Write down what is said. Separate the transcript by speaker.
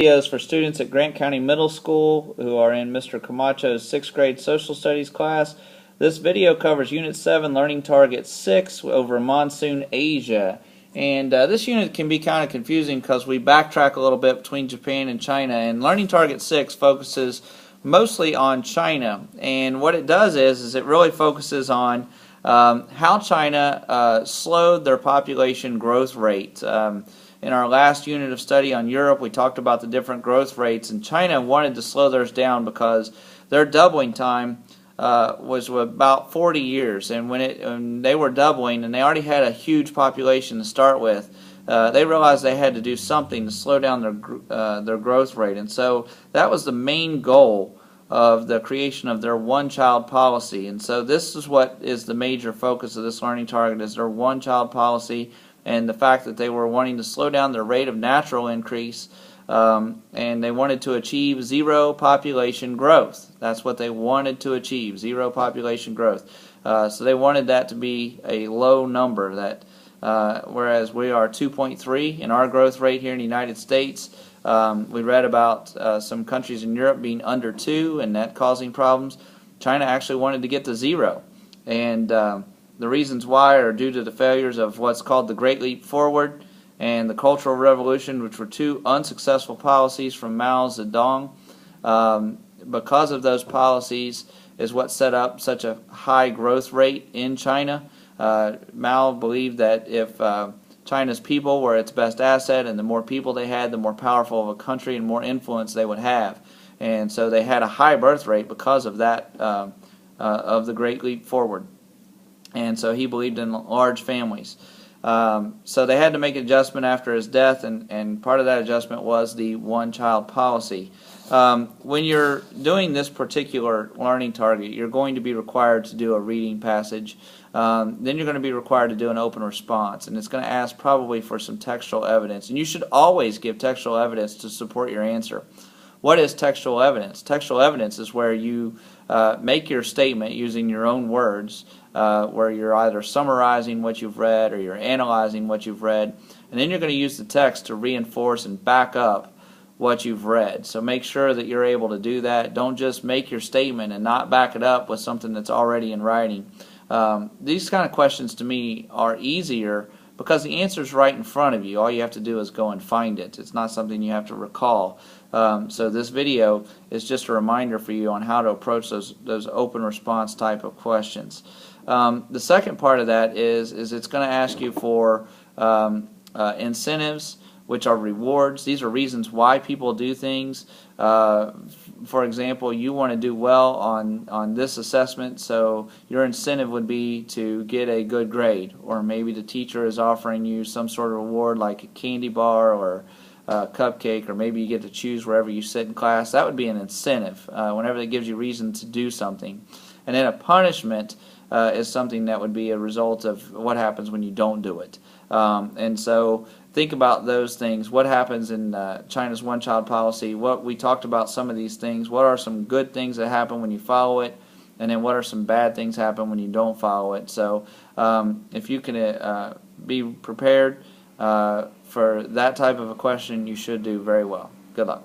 Speaker 1: Videos for students at Grant County Middle School who are in Mr. Camacho's 6th grade social studies class. This video covers Unit 7, Learning Target 6 over Monsoon Asia. And this unit can be kind of confusing because we backtrack a little bit between Japan and China. And Learning Target 6 focuses mostly on China. And what it does is it really focuses on how China slowed their population growth rate. In our last unit of study on Europe, we talked about the different growth rates, and China wanted to slow theirs down because their doubling time was about 40 years, and when they were doubling, and they already had a huge population to start with, they realized they had to do something to slow down their growth rate, and so that was the main goal of the creation of their one-child policy. And so this is what is the major focus of this learning target, is their one-child policy, and the fact that they were wanting to slow down their rate of natural increase, and they wanted to achieve zero population growth. That's what they wanted to achieve, zero population growth. So they wanted that to be a low number, that whereas we are 2.3 in our growth rate here in the United States. We read about some countries in Europe being under 2 and that causing problems. China actually wanted to get to 0, and the reasons why are due to the failures of what's called the Great Leap Forward and the Cultural Revolution, which were two unsuccessfao policies from Mao Zedong. Because of those policies is what set up such a high growth rate in China. Mao believed that if China's people were its best asset, and the more people they had, the more powerful of a country and more influence they would have. And so they had a high birth rate because of that, of the Great Leap Forward. And so he believed in large families. So they had to make an adjustment after his death, and part of that adjustment was the one-child policy. When you're doing this particular learning target, you're going to be required to do a reading passage. Then you're going to be required to do an open response, and it's going to ask probably for some textual evidence. And you should always give textual evidence to support your answer. What is textual evidence? Textual evidence is where you make your statement using your own words, where you're either summarizing what you've read or you're analyzing what you've read, and then you're going to use the text to reinforce and back up what you've read. So make sure that you're able to do that. Don't just make your statement and not back it up with something that's already in writing. These kind of questions to me are easier because the answer is right in front of you. All you have to do is go and find it. It's not something you have to recall. So this video is just a reminder for you on how to approach those open response type of questions. The second part of that is it's going to ask you for incentives, which are rewards. These are reasons why people do things. For example, you want to do well on this assessment, so your incentive would be to get a good grade, or maybe the teacher is offering you some sort of reward like a candy bar or a cupcake, or maybe you get to choose wherever you sit in class. That would be an incentive, whenever that gives you reason to do something. And then a punishment is something that would be a result of what happens when you don't do it. And so think about those things. What happens in China's one-child policy? What we talked about some of these things. What are some good things that happen when you follow it? And then what are some bad things happen when you don't follow it? So if you can be prepared for that type of a question, you should do very well. Good luck.